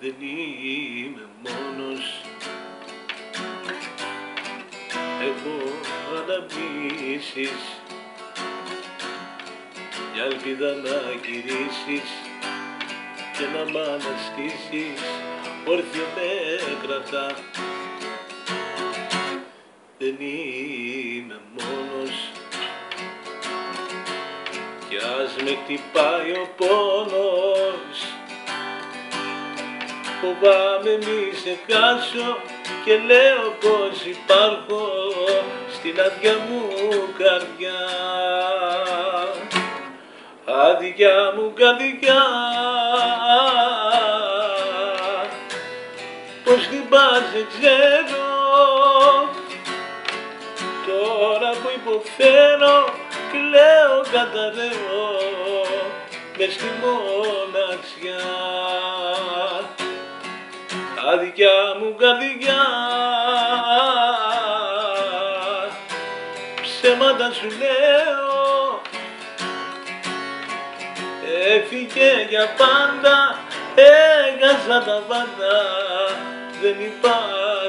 δεν είμαι μόνος. Έχω αναμνήσεις, μια ελπίδα να γυρίσεις και να μ' αναστήσεις, όρθιο με κρατά. Δεν είμαι μόνος κι ας με χτυπάει ο πόνος, φοβάμαι μη σε χάσω και λέω πως υπάρχω στην άδεια μου καρδιά. Άδεια μου καρδιά, πως χτυπάς δεν ξέρω, τώρα που υποφέρω κλαίω καταραίω μες στη μοναξιά. Άδεια μου καρδιά, ψέματα σου λέω, έφυγε για πάντα, έχασα τα πάντα, δεν υπάρχει